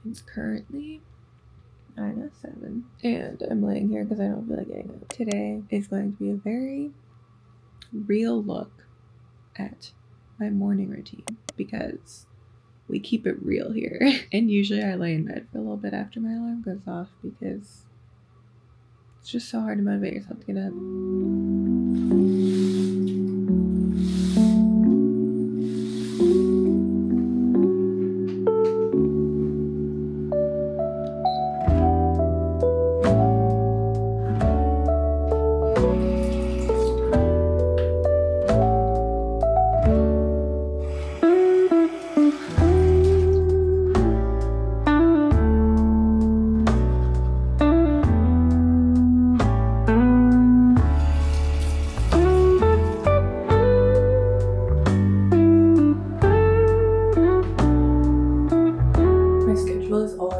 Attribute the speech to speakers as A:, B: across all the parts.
A: It's currently 9:07 and I'm laying here because I don't feel like getting up. Today is going to be a very real look at my morning routine because we keep it real here. And usually I lay in bed for a little bit after my alarm goes off because it's just so hard to motivate yourself to get up.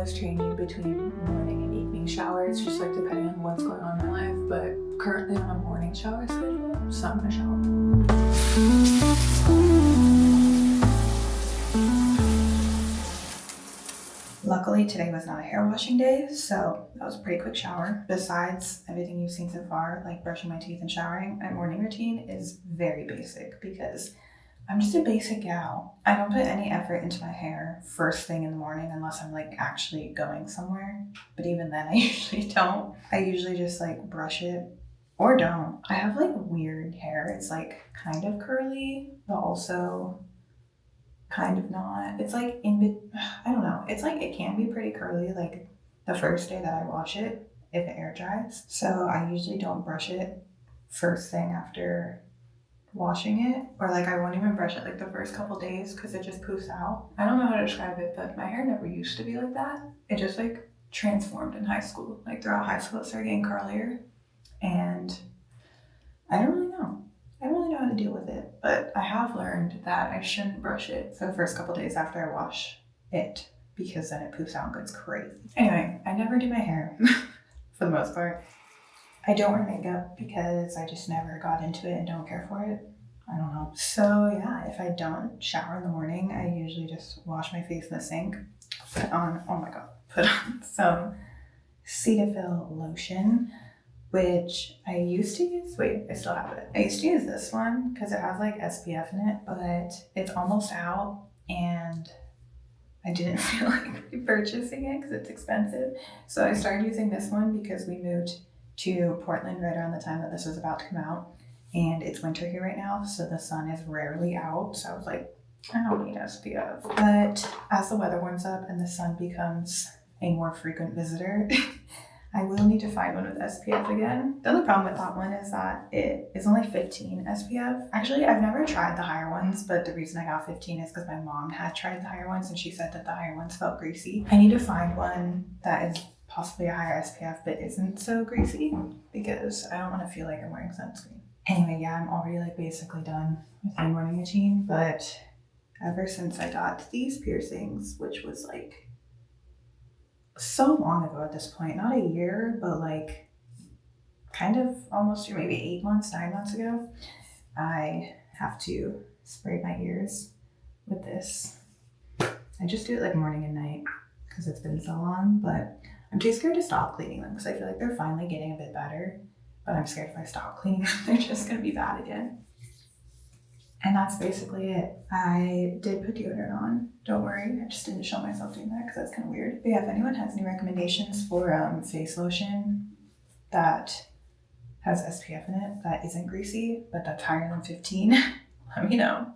A: Changing between morning and evening showers, just like depending on what's going on in my life, but currently on a morning shower schedule, so I'm gonna shower. Luckily today was not a hair washing day, so that was a pretty quick shower. Besides everything you've seen so far, like brushing my teeth and showering, my morning routine is very basic because I'm just a basic gal. I don't put any effort into my hair first thing in the morning unless I'm like actually going somewhere. But even then I usually don't. I usually just like brush it or don't. I have like weird hair. It's like kind of curly, but also kind of not. It's like I don't know. It's like it can be pretty curly like the first day that I wash it if it air dries. So I usually don't brush it first thing after washing it, or like I won't even brush it like the first couple days because it just poofs out. I don't know how to describe it, but my hair never used to be like that. It just like transformed in high school. Like throughout high school it started getting curlier, and I don't really know. I don't really know how to deal with it, but I have learned that I shouldn't brush it for the first couple days after I wash it because then it poofs out and goes crazy. Anyway, I never do my hair for the most part. I don't wear makeup because I just never got into it and don't care for it. I don't know. So yeah, if I don't shower in the morning, I usually just wash my face in the sink, put on some Cetaphil lotion, which I used to use. Wait, I still have it. I used to use this one because it has like SPF in it, but it's almost out and I didn't feel like repurchasing it because it's expensive. So I started using this one because we moved to Portland right around the time that this was about to come out, and it's winter here right now, so the sun is rarely out. So I was like, I don't need SPF. But as the weather warms up and the sun becomes a more frequent visitor, I will need to find one with SPF again. The other problem with that one is that it is only 15 SPF. Actually, I've never tried the higher ones, but the reason I got 15 is because my mom had tried the higher ones and she said that the higher ones felt greasy. I need to find one that is possibly a higher SPF but isn't so greasy because I don't want to feel like I'm wearing sunscreen. Anyway, yeah, I'm already like basically done with my morning routine, but ever since I got these piercings, which was like so long ago at this point, not a year, but like kind of almost maybe 8 months, 9 months ago, I have to spray my ears with this. I just do it like morning and night because it's been so long, but I'm too scared to stop cleaning them because I feel like they're finally getting a bit better, but I'm scared if I stop cleaning them, they're just gonna be bad again. And that's basically it. I did put deodorant on. Don't worry, I just didn't show myself doing that because that's kind of weird. But yeah, if anyone has any recommendations for face lotion that has SPF in it, that isn't greasy, but that's higher than 15, let me know.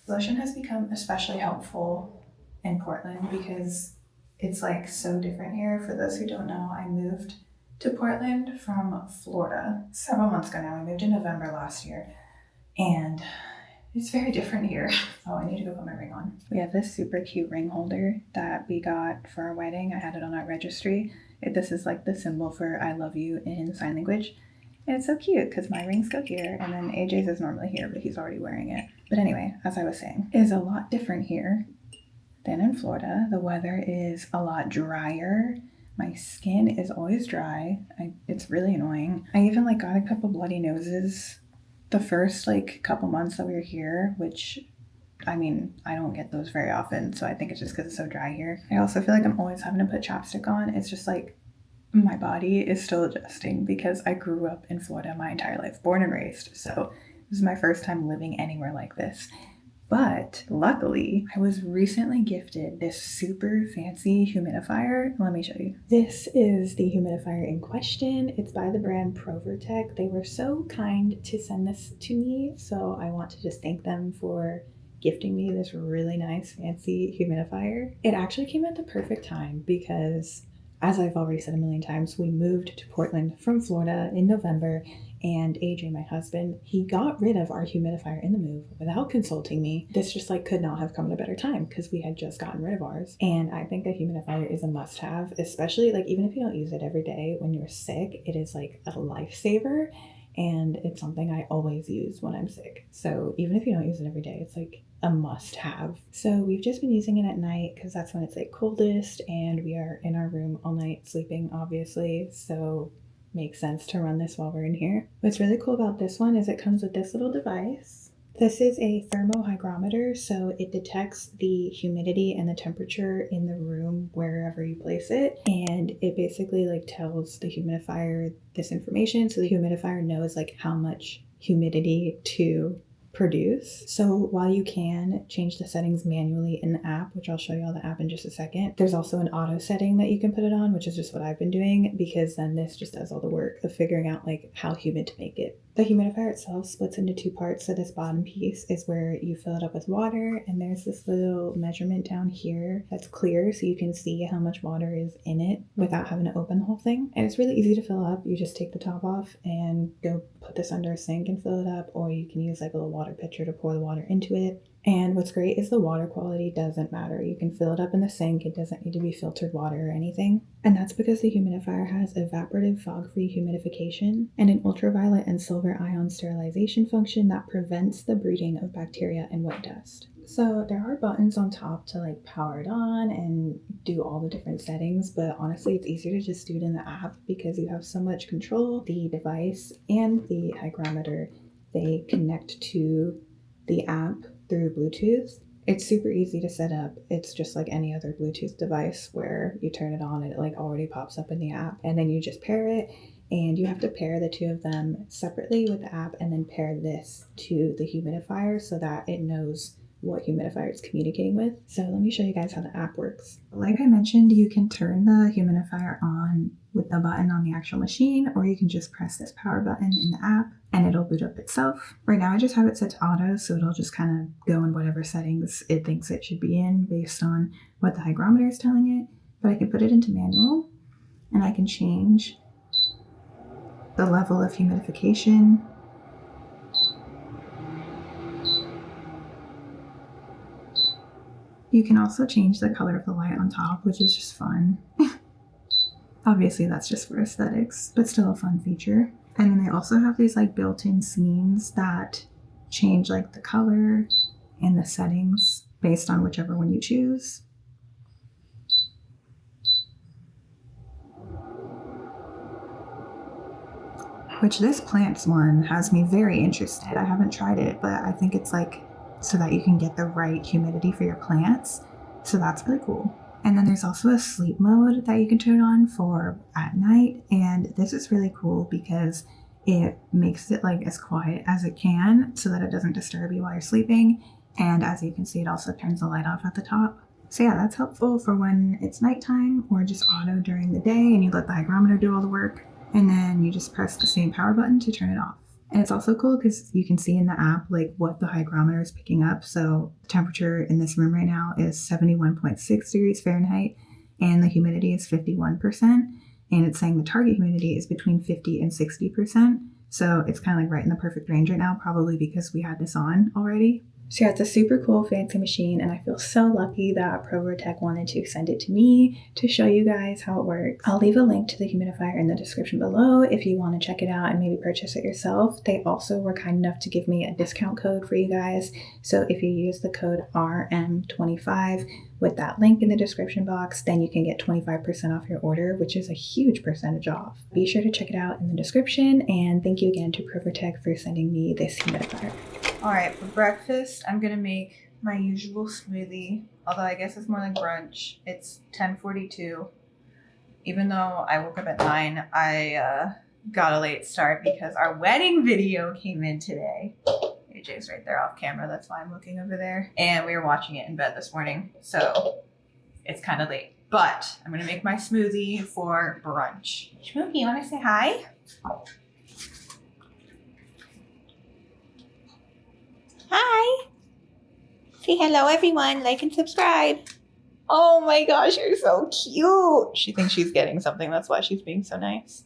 A: Lotion has become especially helpful in Portland because it's like so different here. For those who don't know, I moved to Portland from Florida several months ago now. I moved in November last year, and it's very different here. Oh, I need to go put my ring on. We have this super cute ring holder that we got for our wedding. I had it on our registry. This is like the symbol for I love you in sign language. And it's so cute because my rings go here, and then AJ's is normally here, but he's already wearing it. But anyway, as I was saying, it is a lot different here than in Florida. The weather is a lot drier. My skin is always dry. It's really annoying. I even like got a couple bloody noses the first like couple months that we were here, which I mean, I don't get those very often, so I think it's just because it's so dry here. I also feel like I'm always having to put chapstick on. It's just like my body is still adjusting because I grew up in Florida my entire life, born and raised. So this is my first time living anywhere like this. But luckily, I was recently gifted this super fancy humidifier. Let me show you. This is the humidifier in question. It's by the brand Provirtec. They were so kind to send this to me, so I want to just thank them for gifting me this really nice fancy humidifier. It actually came at the perfect time because, as I've already said a million times, we moved to Portland from Florida in November, and AJ, my husband, he got rid of our humidifier in the move without consulting me. This just like could not have come at a better time because we had just gotten rid of ours. And I think a humidifier is a must-have, especially like even if you don't use it every day when you're sick, it is like a lifesaver. And it's something I always use when I'm sick. So even if you don't use it every day, it's like a must-have. So we've just been using it at night because that's when it's like coldest, and we are in our room all night sleeping, obviously. So makes sense to run this while we're in here. What's really cool about this one is it comes with this little device. This is a thermohygrometer, so it detects the humidity and the temperature in the room wherever you place it, and it basically like tells the humidifier this information, so the humidifier knows like how much humidity to produce. So while you can change the settings manually in the app, which I'll show you all the app in just a second, there's also an auto setting that you can put it on, which is just what I've been doing, because then this just does all the work of figuring out like how humid to make it. The humidifier itself splits into two parts. So this bottom piece is where you fill it up with water, and there's this little measurement down here that's clear so you can see how much water is in it without having to open the whole thing. And it's really easy to fill up. You just take the top off and go put this under a sink and fill it up, or you can use like a little water pitcher to pour the water into it. And what's great is the water quality doesn't matter. You can fill it up in the sink. It doesn't need to be filtered water or anything. And that's because the humidifier has evaporative fog-free humidification and an ultraviolet and silver ion sterilization function that prevents the breeding of bacteria and wet dust. So there are buttons on top to like power it on and do all the different settings, but honestly it's easier to just do it in the app because you have so much control. The device and the hygrometer, they connect to the app through Bluetooth. It's super easy to set up. It's just like any other Bluetooth device where you turn it on and it like already pops up in the app, and then you just pair it, and you have to pair the two of them separately with the app and then pair this to the humidifier so that it knows what humidifier it's communicating with. So let me show you guys how the app works. Like I mentioned, you can turn the humidifier on with the button on the actual machine, or you can just press this power button in the app and it'll boot up itself. Right now I just have it set to auto, so it'll just kind of go in whatever settings it thinks it should be in based on what the hygrometer is telling it. But I can put it into manual and I can change the level of humidification. You can also change the color of the light on top, which is just fun. Obviously that's just for aesthetics, but still a fun feature. And then they also have these like built-in scenes that change like the color and the settings based on whichever one you choose. Which this plants one has me very interested. I haven't tried it, but I think it's like so that you can get the right humidity for your plants. So that's really cool. And then there's also a sleep mode that you can turn on for at night. And this is really cool because it makes it like as quiet as it can so that it doesn't disturb you while you're sleeping. And as you can see, it also turns the light off at the top. So yeah, that's helpful for when it's nighttime or just auto during the day and you let the hygrometer do all the work. And then you just press the same power button to turn it off. And it's also cool because you can see in the app like what the hygrometer is picking up. So the temperature in this room right now is 71.6 degrees Fahrenheit and the humidity is 51%. And it's saying the target humidity is between 50 and 60%. So it's kind of like right in the perfect range right now, probably because we had this on already. So yeah, it's a super cool fancy machine, and I feel so lucky that provirtec wanted to send it to me to show you guys how it works. I'll leave a link to the humidifier in the description below if you want to check it out and maybe purchase it yourself. They also were kind enough to give me a discount code for you guys. So if you use the code RM25 with that link in the description box, then you can get 25% off your order, which is a huge percentage off. Be sure to check it out in the description, and thank you again to provirtec for sending me this humidifier. All right, for breakfast, I'm gonna make my usual smoothie, although I guess it's more like brunch. It's 10:42. Even though I woke up at 9, I got a late start because our wedding video came in today. AJ's right there off camera. That's why I'm looking over there. And we were watching it in bed this morning. So it's kind of late. But I'm going to make my smoothie for brunch. Smokey, you want to say hi? Hi. Say hello, everyone. Like and subscribe. Oh my gosh, you're so cute. She thinks she's getting something. That's why she's being so nice.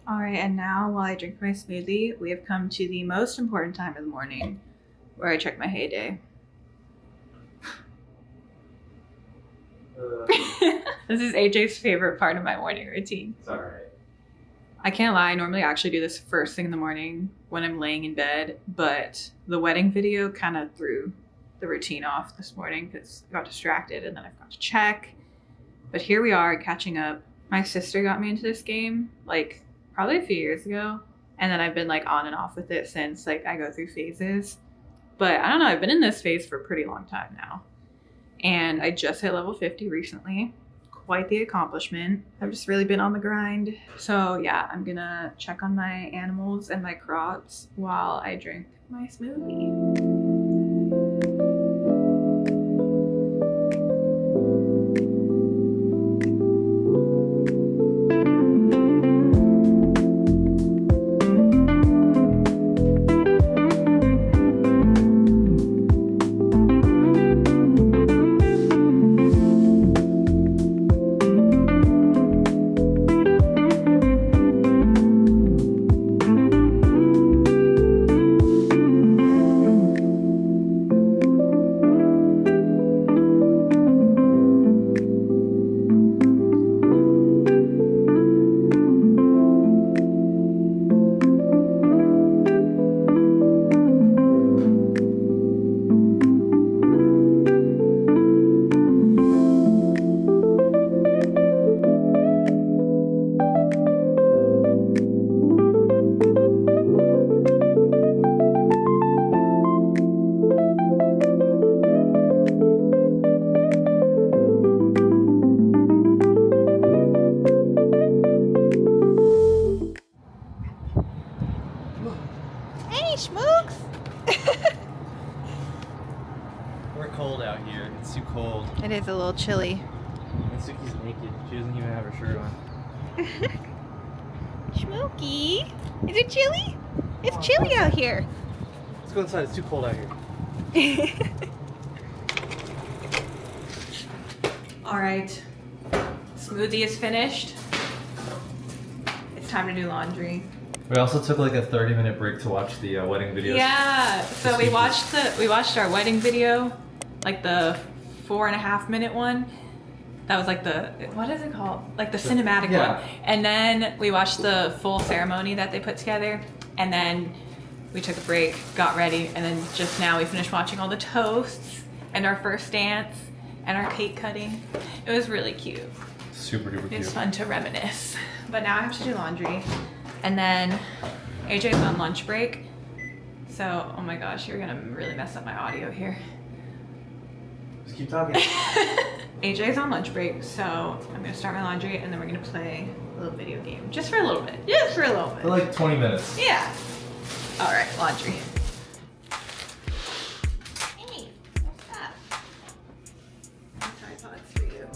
A: All right, and now while I drink my smoothie, we have come to the most important time of the morning where I check my Hayday. This is AJ's favorite part of my morning routine.
B: It's all right.
A: I can't lie, I normally actually do this first thing in the morning when I'm laying in bed, but the wedding video kind of threw the routine off this morning because I got distracted and then I forgot to check. But here we are catching up. My sister got me into this game like probably a few years ago, and then I've been like on and off with it since. Like I go through phases, but I don't know, I've been in this phase for a pretty long time now, and I just hit level 50 recently. Quite the accomplishment. I've just really been on the grind. So yeah, I'm gonna check on my animals and my crops while I drink my smoothie.
B: We're cold out here. It's too cold.
A: It is a little chilly.
B: And Suki's naked. She doesn't even have her shirt on.
A: Smokey, is it chilly? It's chilly out here.
B: Let's go inside. It's too cold out here.
A: All right, smoothie is finished. It's time to do laundry.
B: We also took like a 30-minute break to watch the wedding video.
A: Yeah, so we watched our wedding video, like the 4.5-minute one. That was like the, what is it called? Like the cinematic one. And then we watched the full ceremony that they put together. And then we took a break, got ready, and then just now we finished watching all the toasts and our first dance and our cake cutting. It was really cute.
B: Super duper cute.
A: It's fun to reminisce. But now I have to do laundry. And then AJ's on lunch break. So, oh my gosh, you're gonna really mess up my audio here.
B: Just keep talking.
A: AJ's on lunch break, so I'm gonna start my laundry and then we're gonna play a little video game. Just for a little bit. Just for a little bit.
B: For like 20 minutes.
A: Yeah. All right, laundry. Hey, what's up? Tripods for you.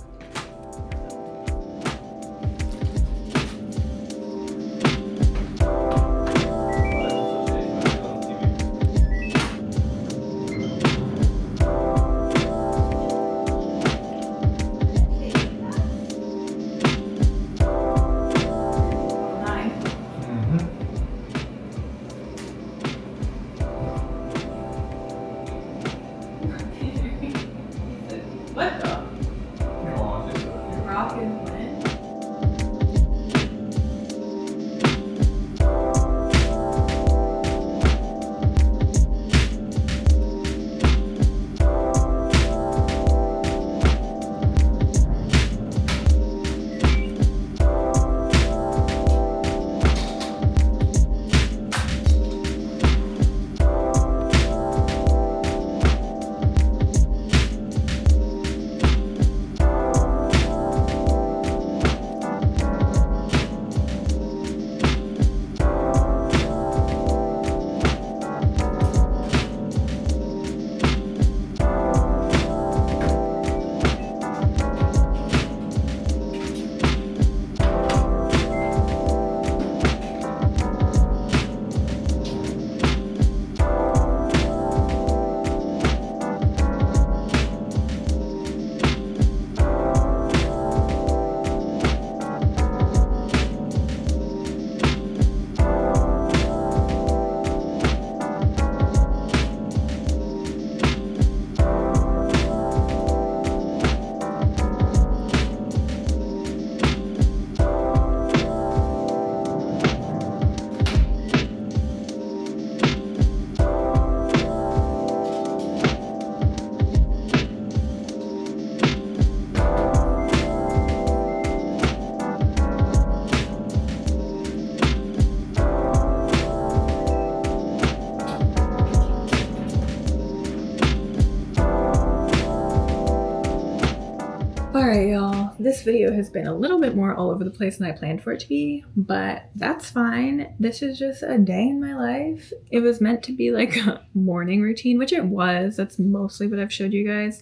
A: this video has been a little bit more all over the place than I planned for it to be, but that's fine. This is just a day in my life. It was meant to be like a morning routine, which it was. That's mostly what I've showed you guys.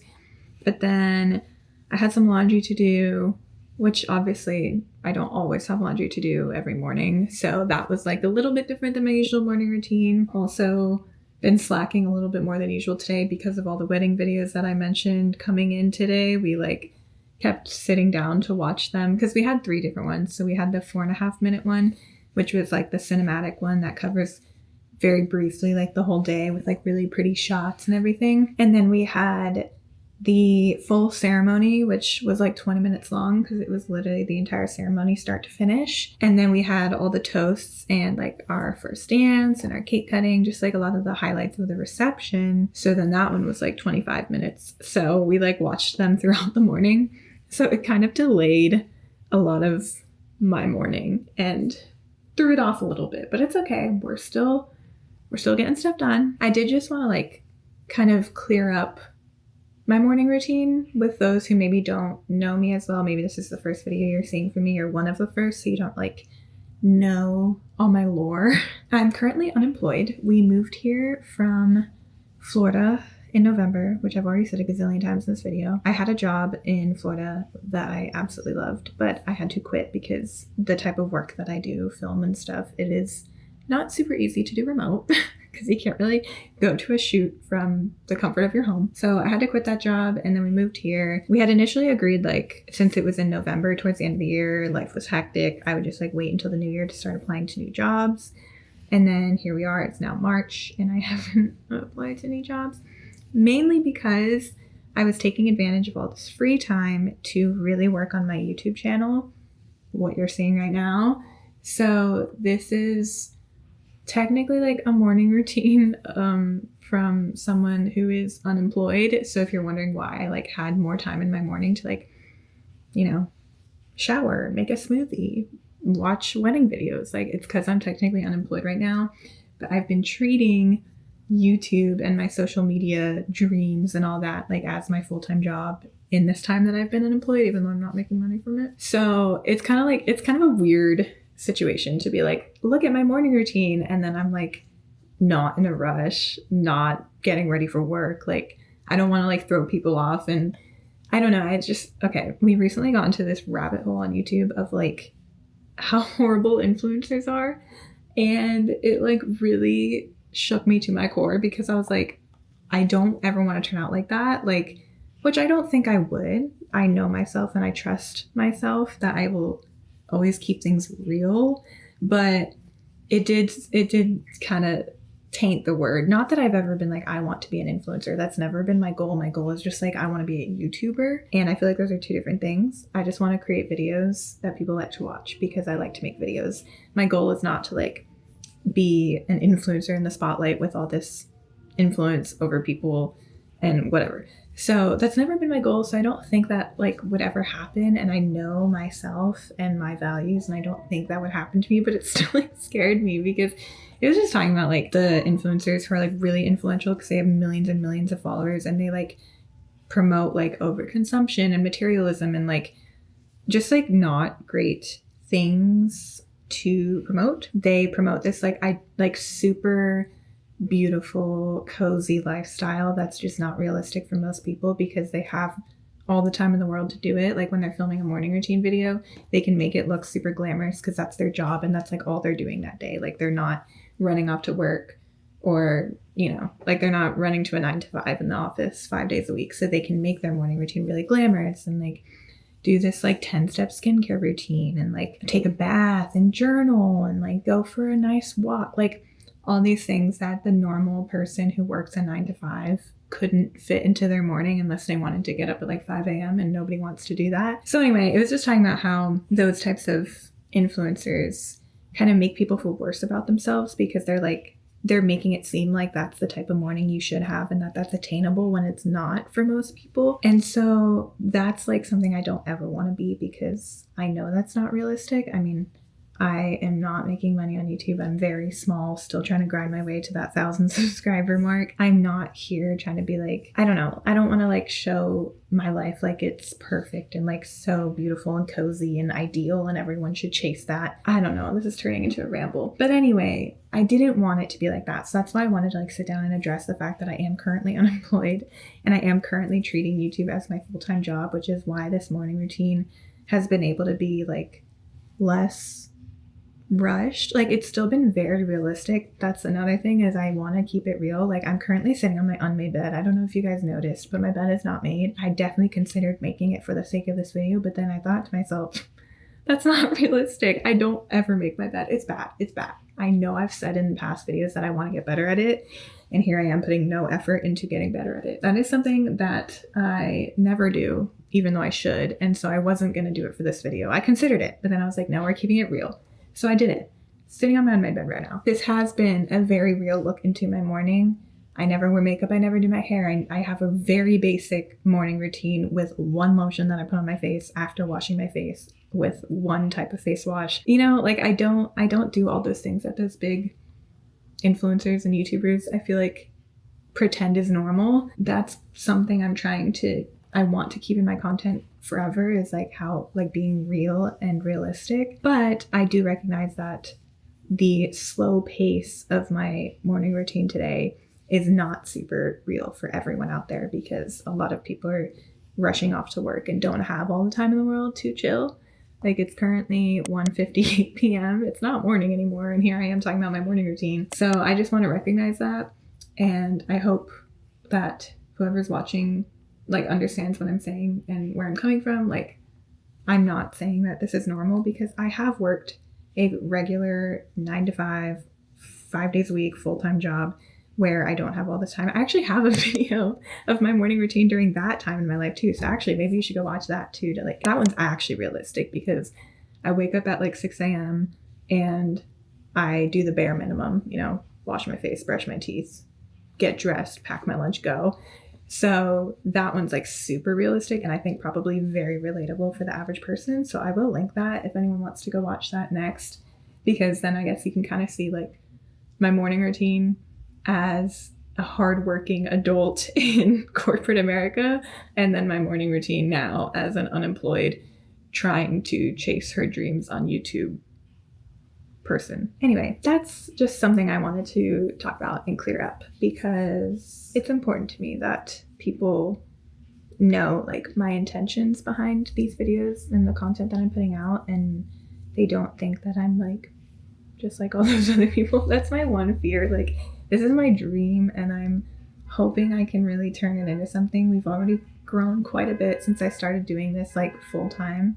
A: But then I had some laundry to do, which obviously I don't always have laundry to do every morning. So that was like a little bit different than my usual morning routine. Also been slacking a little bit more than usual today because of all the wedding videos that I mentioned coming in today. We like kept sitting down to watch them because we had 3 different ones. So we had the 4.5-minute one, which was like the cinematic one that covers very briefly like the whole day with like really pretty shots and everything. And then we had the full ceremony, which was like 20 minutes long because it was literally the entire ceremony start to finish. And then we had all the toasts and like our first dance and our cake cutting, just like a lot of the highlights of the reception. So then that one was like 25 minutes. So we like watched them throughout the morning. So it kind of delayed a lot of my morning and threw it off a little bit, but it's okay. We're still getting stuff done. I did just want to like kind of clear up my morning routine with those who maybe don't know me as well. Maybe this is the first video you're seeing from me or one of the first, so you don't like know all my lore. I'm currently unemployed. We moved here from Florida in November, which I've already said a gazillion times in this video. I had a job in Florida that I absolutely loved, but I had to quit because the type of work that I do, film and stuff, it is not super easy to do remote because you can't really go to a shoot from the comfort of your home. So I had to quit that job and then we moved here. We had initially agreed like since it was in November towards the end of the year, life was hectic, I would just like wait until the new year to start applying to new jobs. And then here we are, it's now March and I haven't applied to any jobs. Mainly because I was taking advantage of all this free time to really work on my YouTube channel, what you're seeing right now. So this is technically like a morning routine from someone who is unemployed. So if you're wondering why I like had more time in my morning to like, you know, shower, make a smoothie, watch wedding videos, like it's because I'm technically unemployed right now. But I've been treating YouTube and my social media dreams and all that like as my full-time job in this time that I've been unemployed, even though I'm not making money from it. So it's kind of a weird situation to be like, look at my morning routine, and then I'm like not in a rush, not getting ready for work. Like I don't want to like throw people off, and I don't know, it's just okay. We recently got into this rabbit hole on YouTube of like how horrible influencers are, and it like really shook me to my core because I was like, I don't ever want to turn out like that, like, which I don't think I would. I know myself and I trust myself that I will always keep things real, but it did kind of taint the word. Not that I've ever been like, I want to be an influencer. That's never been my goal. My goal is just like, I want to be a YouTuber. And I feel like those are 2 different things. I just want to create videos that people like to watch because I like to make videos. My goal is not to like be an influencer in the spotlight with all this influence over people and whatever. So that's never been my goal. So I don't think that like would ever happen. And I know myself and my values, and I don't think that would happen to me, but it still like scared me because it was just talking about like the influencers who are like really influential because they have millions and millions of followers and they like promote like overconsumption and materialism and like just like not great things to promote. They promote this like super beautiful, cozy lifestyle that's just not realistic for most people because they have all the time in the world to do it. Like when they're filming a morning routine video, they can make it look super glamorous because that's their job and that's like all they're doing that day. Like they're not running off to work or, you know, like they're not running to a 9 to 5 in the office 5 days a week. So they can make their morning routine really glamorous and like do this like 10-step skincare routine and like take a bath and journal and like go for a nice walk. Like all these things that the normal person who works a 9 to 5 couldn't fit into their morning unless they wanted to get up at like 5 a.m. and nobody wants to do that. So anyway, it was just talking about how those types of influencers kind of make people feel worse about themselves because they're making it seem like that's the type of morning you should have and that that's attainable when it's not for most people. And so that's like something I don't ever want to be because I know that's not realistic. I mean, I am not making money on YouTube. I'm very small, still trying to grind my way to that 1,000 subscriber mark. I'm not here trying to be like, I don't know. I don't want to like show my life like it's perfect and like so beautiful and cozy and ideal and everyone should chase that. I don't know. This is turning into a ramble. But anyway, I didn't want it to be like that. So that's why I wanted to like sit down and address the fact that I am currently unemployed and I am currently treating YouTube as my full-time job, which is why this morning routine has been able to be like less rushed. Like it's still been very realistic. That's another thing, is I want to keep it real. Like I'm currently sitting on my unmade bed. I don't know if you guys noticed, but my bed is not made. I definitely considered making it for the sake of this video, but then I thought to myself, that's not realistic. I don't ever make my bed. It's bad. It's bad. I know I've said in past videos that I want to get better at it, and here I am putting no effort into getting better at it. That is something that I never do, even though I should, and so I wasn't going to do it for this video. I considered it, but then I was like, no, we're keeping it real. So I did it. Sitting on my unmade bed right now. This has been a very real look into my morning. I never wear makeup. I never do my hair. I have a very basic morning routine with one lotion that I put on my face after washing my face with one type of face wash. You know, like I don't do all those things that those big influencers and YouTubers, I feel like, pretend is normal. That's something I want to keep in my content forever, is like how like being real and realistic. But I do recognize that the slow pace of my morning routine today is not super real for everyone out there, because a lot of people are rushing off to work and don't have all the time in the world to chill. Like it's currently 1:58 p.m. It's not morning anymore, and here I am talking about my morning routine. So I just want to recognize that, and I hope that whoever's watching like understands what I'm saying and where I'm coming from. Like I'm not saying that this is normal, because I have worked a regular 9 to 5, 5 days a week, full-time job where I don't have all this time. I actually have a video of my morning routine during that time in my life too. So actually maybe you should go watch that too. To like, that one's actually realistic, because I wake up at like 6 a.m. and I do the bare minimum, you know, wash my face, brush my teeth, get dressed, pack my lunch, go. So that one's like super realistic, and I think probably very relatable for the average person. So I will link that if anyone wants to go watch that next, because then I guess you can kind of see like my morning routine as a hardworking adult in corporate America, and then my morning routine now as an unemployed trying to chase her dreams on YouTube person. Anyway, that's just something I wanted to talk about and clear up, because it's important to me that people know like my intentions behind these videos and the content that I'm putting out, and they don't think that I'm like just like all those other people. That's my one fear. Like this is my dream, and I'm hoping I can really turn it into something. We've already grown quite a bit since I started doing this like full time.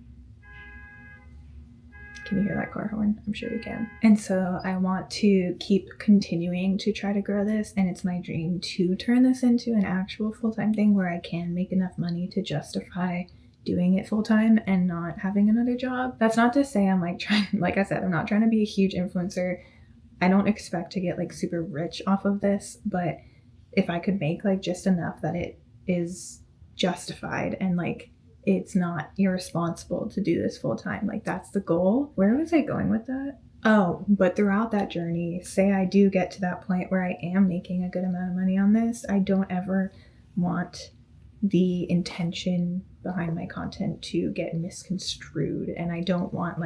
A: Can you hear that car horn? I'm sure you can. And so I want to keep continuing to try to grow this, and it's my dream to turn this into an actual full-time thing where I can make enough money to justify doing it full-time and not having another job. That's not to say I'm like trying, like I said, I'm not trying to be a huge influencer. I don't expect to get like super rich off of this, but if I could make like just enough that it is justified and like it's not irresponsible to do this full time. Like that's the goal. Where was I going with that? Oh, but throughout that journey, say I do get to that point where I am making a good amount of money on this, I don't ever want the intention behind my content to get misconstrued. And I don't want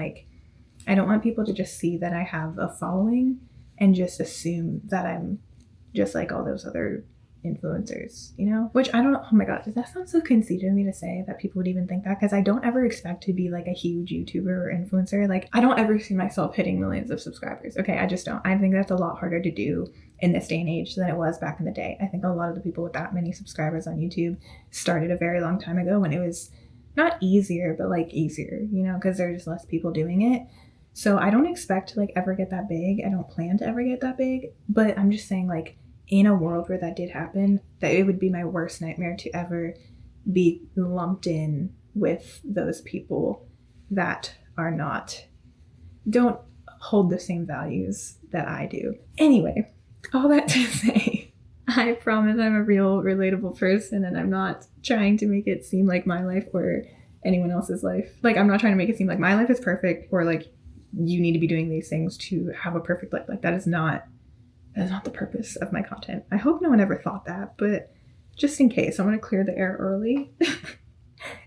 A: people to just see that I have a following and just assume that I'm just like all those other influencers, you know? Which I don't know. Oh my god, does that sound so conceited of me to say that people would even think that? Because I don't ever expect to be like a huge YouTuber or influencer. Like I don't ever see myself hitting millions of subscribers. Okay, I just don't. I think that's a lot harder to do in this day and age than it was back in the day. I think a lot of the people with that many subscribers on YouTube started a very long time ago when it was not easier, but like easier, you know, because there's just less people doing it. So I don't expect to like ever get that big. I don't plan to ever get that big, but I'm just saying like in a world where that did happen, that it would be my worst nightmare to ever be lumped in with those people that don't hold the same values that I do. Anyway, all that to say, I promise I'm a real relatable person, and I'm not trying to make it seem like my life or anyone else's life. Like I'm not trying to make it seem like my life is perfect or like you need to be doing these things to have a perfect life. Like that is not the purpose of my content. I hope no one ever thought that, but just in case, I'm going to clear the air early.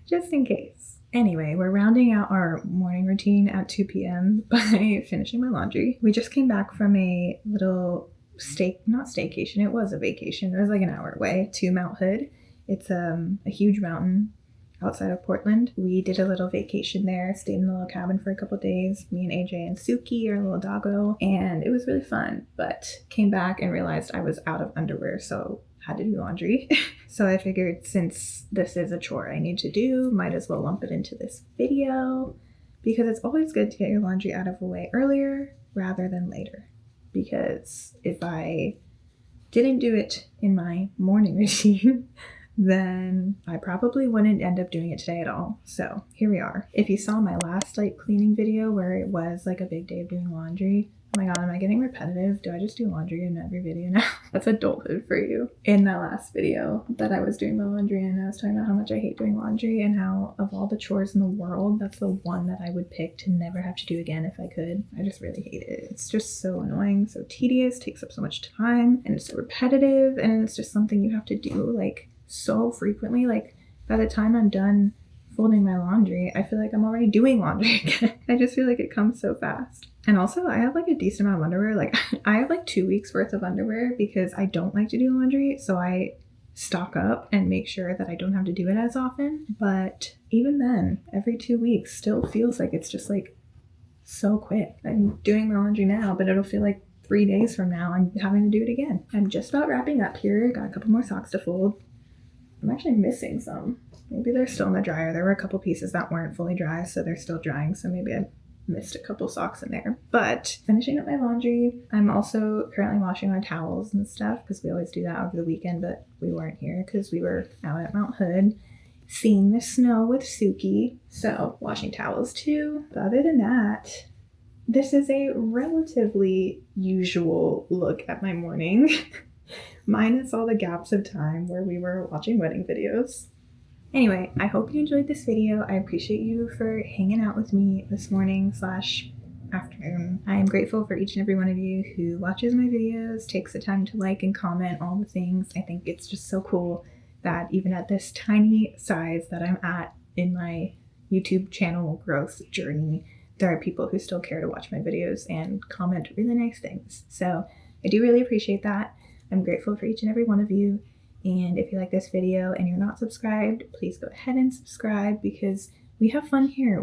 A: Just in case. Anyway, we're rounding out our morning routine at 2 p.m. by finishing my laundry. We just came back from a little not staycation, it was a vacation. It was like an hour away to Mount Hood. It's a huge mountain outside of Portland. We did a little vacation there, stayed in a little cabin for a couple days, me and AJ and Suki, our little doggo, and it was really fun, but came back and realized I was out of underwear, so had to do laundry. So I figured since this is a chore I need to do, might as well lump it into this video, because it's always good to get your laundry out of the way earlier rather than later. Because if I didn't do it in my morning routine, then I probably wouldn't end up doing it today at all. So here we are. If you saw my last like cleaning video where it was like a big day of doing laundry, oh my god, am I getting repetitive? Do I just do laundry in every video now? That's adulthood for you. In that last video that I was doing my laundry and I was talking about how much I hate doing laundry and how of all the chores in the world, that's the one that I would pick to never have to do again if I could. I just really hate it. It's just so annoying, so tedious, takes up so much time, and it's so repetitive, and it's just something you have to do like so frequently. Like by the time I'm done folding my laundry, I feel like I'm already doing laundry again. I just feel like it comes so fast. And also I have like a decent amount of underwear. Like I have like 2 weeks worth of underwear because I don't like to do laundry. So I stock up and make sure that I don't have to do it as often. But even then, every 2 weeks still feels like it's just like so quick. I'm doing my laundry now, but it'll feel like 3 days from now I'm having to do it again. I'm just about wrapping up here. Got a couple more socks to fold. I'm actually missing some. Maybe they're still in the dryer. There were a couple pieces that weren't fully dry, so they're still drying. So maybe I missed a couple socks in there. But finishing up my laundry. I'm also currently washing my towels and stuff because we always do that over the weekend, but we weren't here because we were out at Mount Hood seeing the snow with Suki. So washing towels too. But other than that, this is a relatively usual look at my morning. Minus all the gaps of time where we were watching wedding videos. Anyway, I hope you enjoyed this video. I appreciate you for hanging out with me this morning / afternoon. I am grateful for each and every one of you who watches my videos, takes the time to like and comment all the things. I think it's just so cool that even at this tiny size that I'm at in my YouTube channel growth journey, there are people who still care to watch my videos and comment really nice things. So I do really appreciate that. I'm grateful for each and every one of you. And if you like this video and you're not subscribed, please go ahead and subscribe because we have fun here.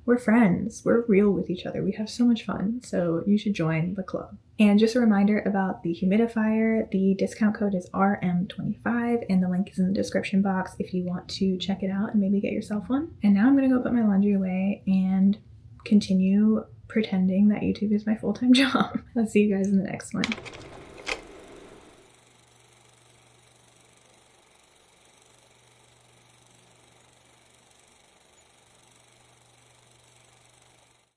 A: We're friends. We're real with each other. We have so much fun. So you should join the club. And just a reminder about the humidifier. The discount code is RM25 and the link is in the description box if you want to check it out and maybe get yourself one. And now I'm going to go put my laundry away and continue pretending that YouTube is my full-time job. I'll see you guys in the next one.